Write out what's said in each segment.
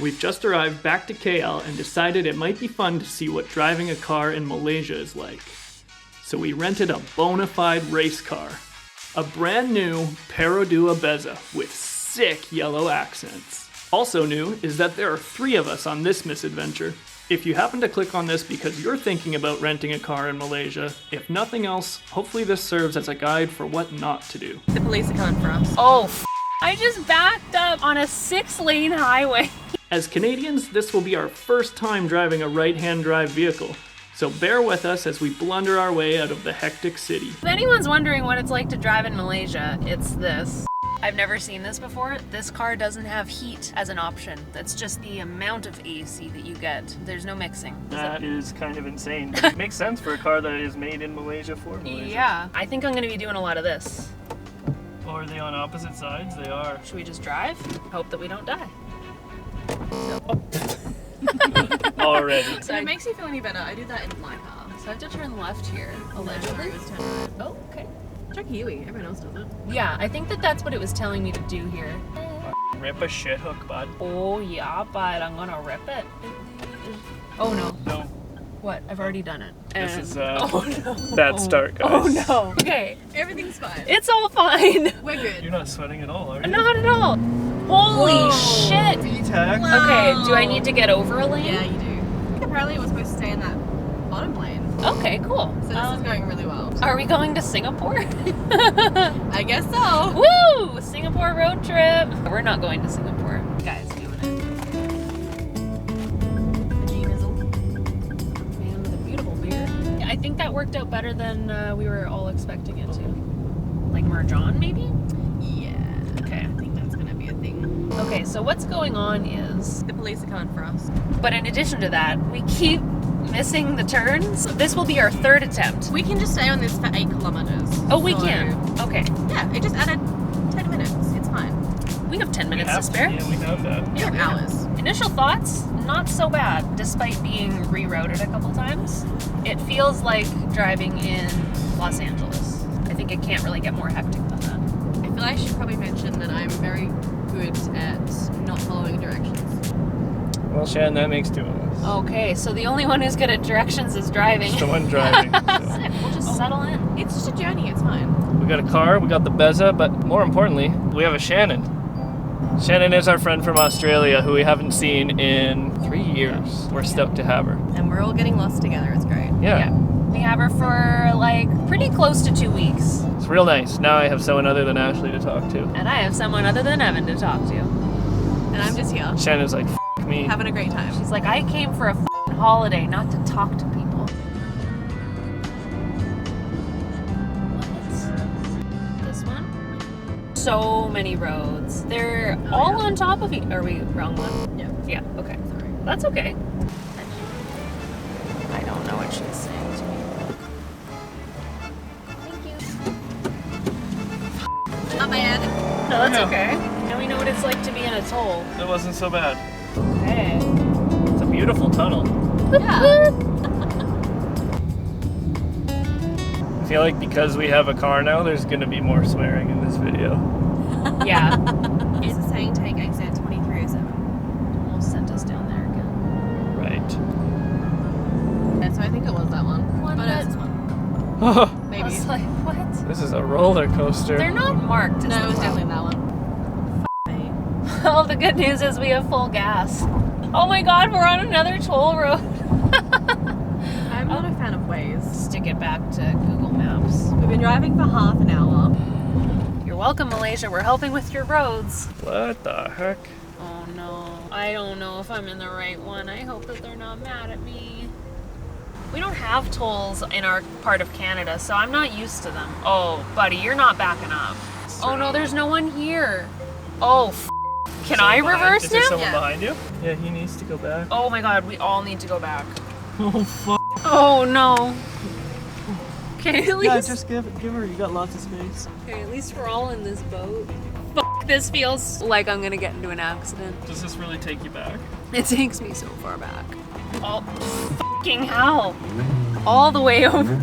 We've just arrived back to KL and decided it might be fun to see what driving a car in Malaysia is like. So we rented a bona fide race car. A brand new Perodua Beza with sick yellow accents. Also new is that there are 3 of us on this misadventure. If you happen to click on this because you're thinking about renting a car in Malaysia, if nothing else, hopefully this serves as a guide for what not to do. The police are coming for us. Oh, I just backed up on a 6-lane highway. As Canadians, this will be our first time driving a right-hand drive vehicle, so bear with us as we blunder our way out of the hectic city. If anyone's wondering what it's like to drive in Malaysia, it's this. I've never seen this before. This car doesn't have heat as an option. That's just the amount of AC that you get. There's no mixing. That is kind of insane. But it makes sense for a car that is made in Malaysia for Malaysia. Yeah, I think I'm gonna be doing a lot of this. Oh, are they on opposite sides? They are. Should we just drive? Hope that we don't die. Already. So it makes you feel any better. I do that in my car. So I have to turn left here, allegedly. Oh, okay. Check Kiwi. Everyone else does it. Yeah, I think that that's what it was telling me to do here. Rip a shit hook, bud. Oh yeah, but I'm gonna rip it. Oh no. No. What? I've already done it. This is oh no. bad start, guys. Oh no. Okay. Everything's fine. It's all fine. We're good. You're not sweating at all, are you? Not at all. Holy shit. V-tax. Okay, do I need to get over a lane? Yeah, you do. Apparently we're supposed to stay in that bottom lane. Okay, cool. So this is going really well. Are we going to Singapore? I guess so. Woo! Singapore road trip. We're not going to Singapore. Guys, doing it. Man with a beautiful beard. I think that worked out better than we were all expecting it to. Like merge on, maybe? Yeah. Okay. I think that's gonna be a thing. Okay, so what's going on is... The police are coming for us. But in addition to that, we keep missing the turns. This will be our 3rd attempt. We can just stay on this for 8 kilometers. Oh, we So, can. Okay. Yeah, it just added 10 minutes. It's fine. We have 10 minutes to spare. Yeah, we have that. We have hours. Initial thoughts, not so bad, despite being rerouted a couple times. It feels like driving in Los Angeles. I think it can't really get more hectic than that. I feel I should probably mention that I'm very good at not following directions. Well, Shannon, that makes 2 of us. Okay, so the only one who's good at directions is driving. Just the one driving. So. Sick, we'll just settle in. It's just a journey. It's fine. We got a car, we got the Beza, but more importantly, we have a Shannon. Shannon is our friend from Australia who we haven't seen in 3 years. We're stoked to have her. And we're all getting lost together. It's great. Yeah. We have her for like pretty close to 2 weeks. It's real nice. Now I have someone other than Ashley to talk to. And I have someone other than Evan to talk to. And I'm just here, Shannon's like, F me. having a great time. She's like, I came for a f***ing holiday, not to talk to people. What? This one? So many roads. They're all on top of each. Are we wrong one? Yeah. Yeah, okay. Sorry. That's okay. I don't know what she's saying to me. Thank you. Not bad. No, that's Yeah. okay. Now we know what it's like to be in a toll. That wasn't so bad. Hey. It's a beautiful tunnel. Yeah. I feel like because we have a car now, there's going to be more swearing in this video. Yeah. Is it saying take exit 2307? Almost sent us down there again. Right. Yeah, so I think it was that one. One But that- it's this one. Oh, I Maybe. was like, what? this is a roller coaster. They're not marked. is No, the it was problem. definitely that one. Me. Well, the good news is we have full gas. Oh my god, we're on another toll road. I'm not a fan of Waze. Stick it back to Google Maps. We've been driving for half an hour. You're welcome, Malaysia. We're helping with your roads. What the heck? Oh no. I don't know if I'm in the right one. I hope that they're not mad at me. We don't have tolls in our part of Canada, so I'm not used to them. Oh, buddy, you're not backing up. Oh no, there's no one here. Oh, can I reverse Is there now? someone Yeah. behind you? Yeah, he needs to go back. Oh my god, we all need to go back. Oh, fuck. Oh no. Okay, at least. Yeah, just give her. You got lots of space. Okay, at least we're all in this boat. Fuck, this feels like I'm gonna get into an accident. Does this really take you back? It takes me so far back. Oh, fucking hell. All the way over.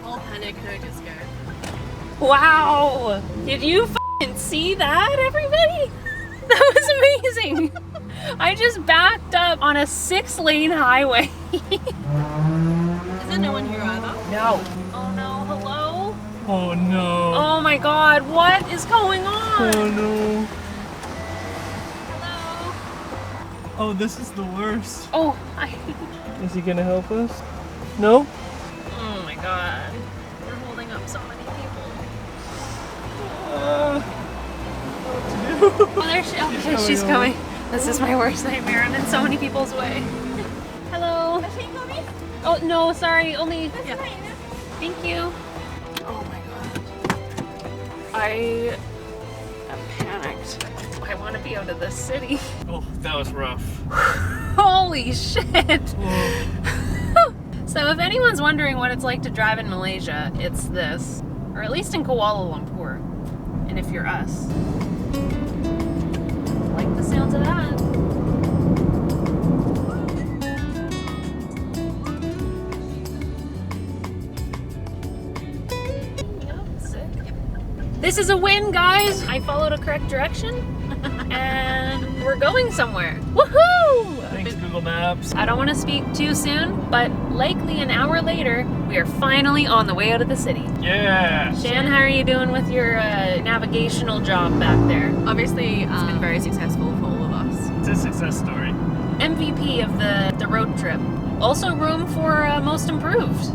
All panic, no disco. Wow. Did you fucking see that, everybody? That was amazing. I just backed up on a 6-lane highway. Is there no one here either? No. Oh no, hello? Oh no. Oh my god, what is going on? Oh no. Hello? Oh, this is the worst. Oh, hi. Is he gonna help us? No? Oh my god. We're holding up so many people. What to do? Oh, there she, okay, she's coming. This is my worst nightmare. I'm in so many people's way. Hello? Oh, no, sorry. Only... Yeah. Thank you. Oh my god. I am panicked. I want to be out of this city. Oh, that was rough. Holy shit. So if anyone's wondering what it's like to drive in Malaysia, it's this. Or at least in Kuala Lumpur. And if you're us. Like the sounds of that. This is a win, guys! I followed a correct direction, and we're going somewhere. Woohoo! Thanks, Google Maps. I don't want to speak too soon, but likely an hour later, we are finally on the way out of the city. Yeah! Shan, how are you doing with your navigational job back there? Obviously, it's been very successful for all of us. It's a success story. MVP of the road trip. Also room for most improved.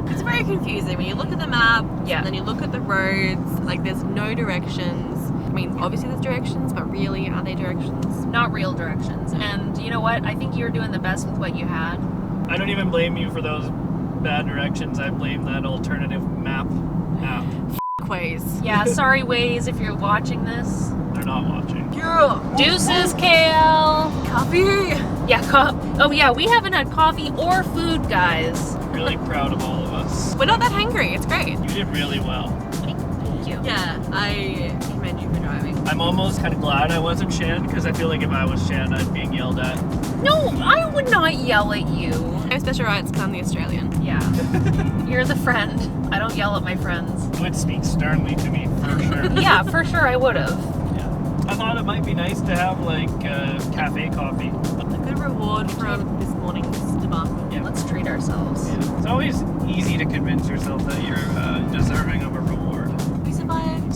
It's very confusing when you look at the map, Yeah. and then you look at the roads, like there's no directions. I mean, obviously there's directions, but really, are they directions? Not real directions. And you know what? I think you were doing the best with what you had. I don't even blame you for those bad directions. I blame that alternative map app. Ways. Yeah, sorry Waze if you're watching this. They're not watching. Yeah. Deuces, KL. Coffee. Yeah, oh yeah, we haven't had coffee or food, guys. Really proud of all of us. We're not that hungry. It's great. You did really well. Thank you. Yeah, I commend you for driving. I'm almost kind of glad I wasn't Shan, because I feel like if I was Shan, I'd be yelled at. No, I would not yell at you. No special rights, 'cause I'm the Australian. Yeah. You're the friend. I don't yell at my friends. You would speak sternly to me, for sure. Yeah, for sure I would have. Yeah. I thought it might be nice to have, like, cafe coffee. A good reward from this morning's debacle. Yeah. Let's treat ourselves. Yeah. It's always easy to convince yourself that you're deserving of a reward. We survived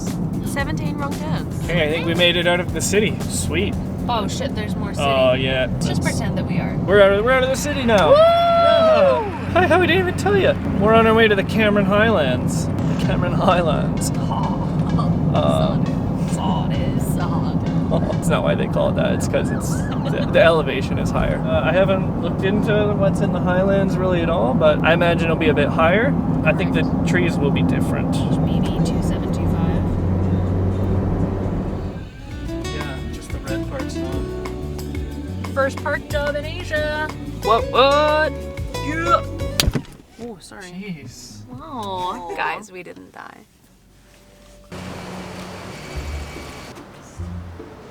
17 wrong turns. Okay, I think we made it out of the city. Sweet. Oh shit, there's more city. Oh, yeah. Let's just pretend that we are. We're out of the city now. Woo! Yeah. Hi, we didn't even tell you. We're on our way to the Cameron Highlands. The Cameron Highlands. It's not why they call it that. It's because the elevation is higher. I haven't looked into what's in the Highlands really at all, but I imagine it'll be a bit higher. I think the trees will be different. Maybe 2725. Yeah, just the red part's not. First park job in Asia. What? Yeah. Oh, sorry. Jeez. Oh, guys, we didn't die.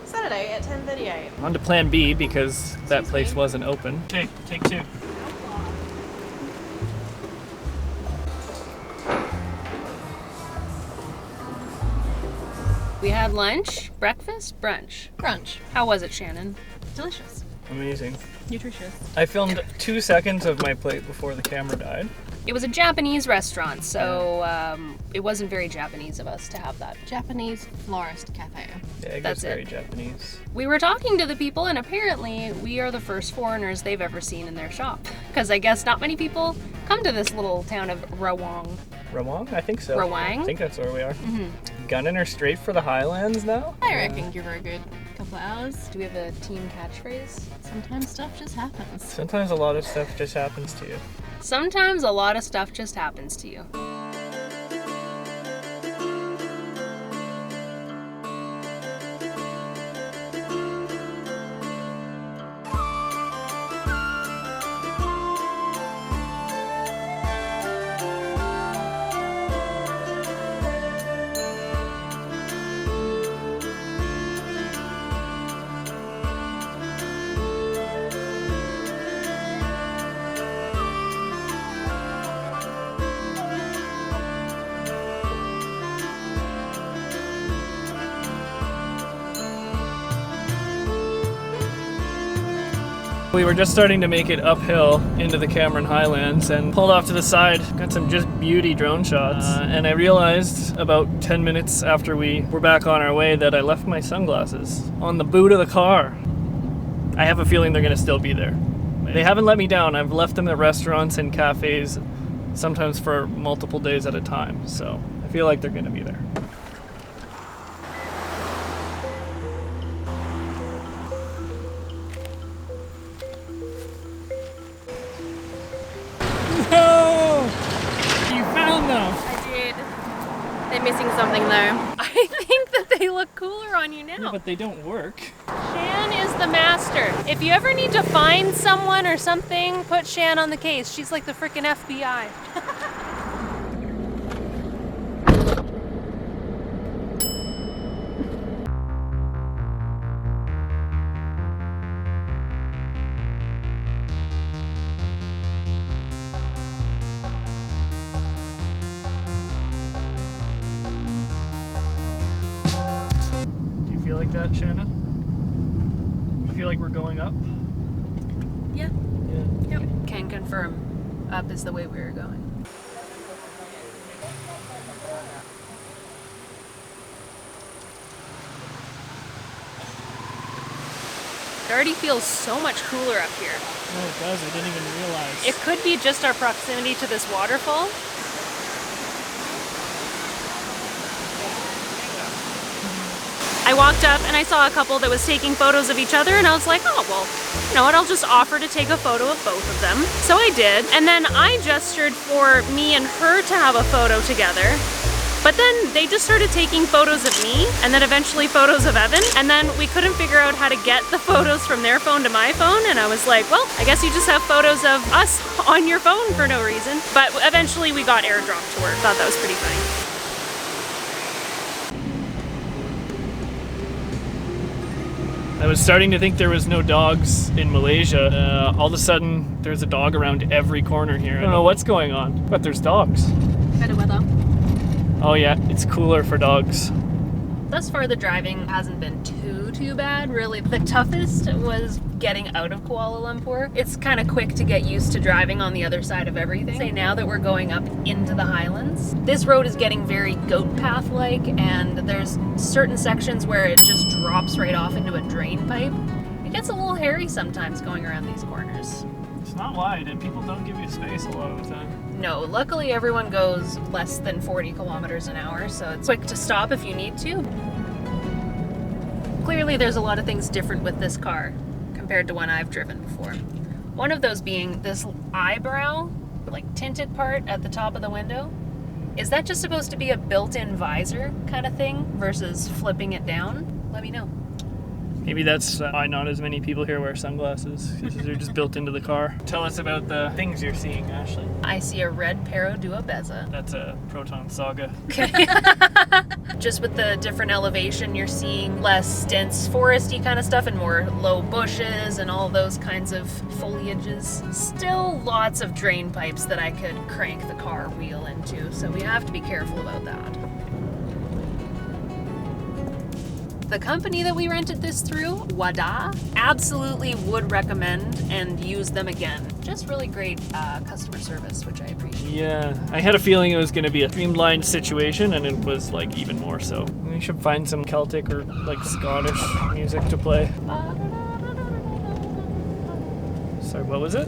Saturday at 10:38. On to plan B because that place wasn't open. Okay, take two. We had lunch, breakfast, brunch. Brunch. How was it, Shannon? Delicious. Amazing. Nutritious. I filmed 2 seconds of my plate before the camera died. It was a Japanese restaurant, so it wasn't very Japanese of us to have that. Japanese florist cafe. Yeah, it That's was very it. Japanese. We were talking to the people, and apparently we are the first foreigners they've ever seen in their shop. Because I guess not many people come to this little town of Rawang. Rawang? I think so. Rawang? I think that's where we are. Mm-hmm. Gunning her straight for the Highlands now? I reckon give her a good couple hours. Do we have a team catchphrase? Sometimes stuff just happens. Sometimes a lot of stuff just happens to you. Sometimes a lot of stuff just happens to you. We were just starting to make it uphill into the Cameron Highlands and pulled off to the side. Got some just beauty drone shots. And I realized about 10 minutes after we were back on our way that I left my sunglasses on the boot of the car. I have a feeling they're gonna still be there. They haven't let me down. I've left them at restaurants and cafes, sometimes for multiple days at a time. So I feel like they're gonna be there. No! You found them! I did. They're missing something though. I think that they look cooler on you now. Yeah, but they don't work. Shan is the master. If you ever need to find someone or something, put Shan on the case. She's like the frickin' FBI. Do you feel like that, Shannon? You feel like we're going up? Yeah. Yeah. Yep. Can confirm. Up is the way we were going. It already feels so much cooler up here. Oh, it does. I didn't even realize. It could be just our proximity to this waterfall. I walked up and I saw a couple that was taking photos of each other, and I was like, oh, well, you know what, I'll just offer to take a photo of both of them. So I did, and then I gestured for me and her to have a photo together. But then they just started taking photos of me, and then eventually photos of Evan, and then we couldn't figure out how to get the photos from their phone to my phone, and I was like, well, I guess you just have photos of us on your phone for no reason. But eventually we got airdropped to her. Thought that was pretty funny. I was starting to think there was no dogs in Malaysia. All of a sudden, there's a dog around every corner here. I don't know what's going on, but there's dogs. Better weather. Oh yeah, it's cooler for dogs. Thus far, the driving hasn't been too bad, really. The toughest was getting out of Kuala Lumpur. It's kind of quick to get used to driving on the other side of everything. Say now that we're going up into the Highlands, this road is getting very goat path-like, and there's certain sections where it just drops right off into a drain pipe. It gets a little hairy sometimes going around these corners. It's not wide, and people don't give you space a lot of the time. No, luckily everyone goes less than 40 kilometers an hour, so it's quick to stop if you need to. Clearly there's a lot of things different with this car compared to one I've driven before. One of those being this eyebrow, like tinted part at the top of the window. Is that just supposed to be a built-in visor kind of thing versus flipping it down? Let me know. Maybe that's why not as many people here wear sunglasses, because they're just built into the car. Tell us about the things you're seeing, Ashley. I see a red Pero Dua Beza. That's a Proton Saga. Okay. Just with the different elevation, you're seeing less dense foresty kind of stuff and more low bushes and all those kinds of foliages. Still lots of drain pipes that I could crank the car wheel into, so we have to be careful about that. The company that we rented this through, Wada, absolutely would recommend and use them again. Just really great customer service, which I appreciate. Yeah, I had a feeling it was going to be a streamlined situation, and it was like even more so. We should find some Celtic or like Scottish music to play. Sorry, what was it?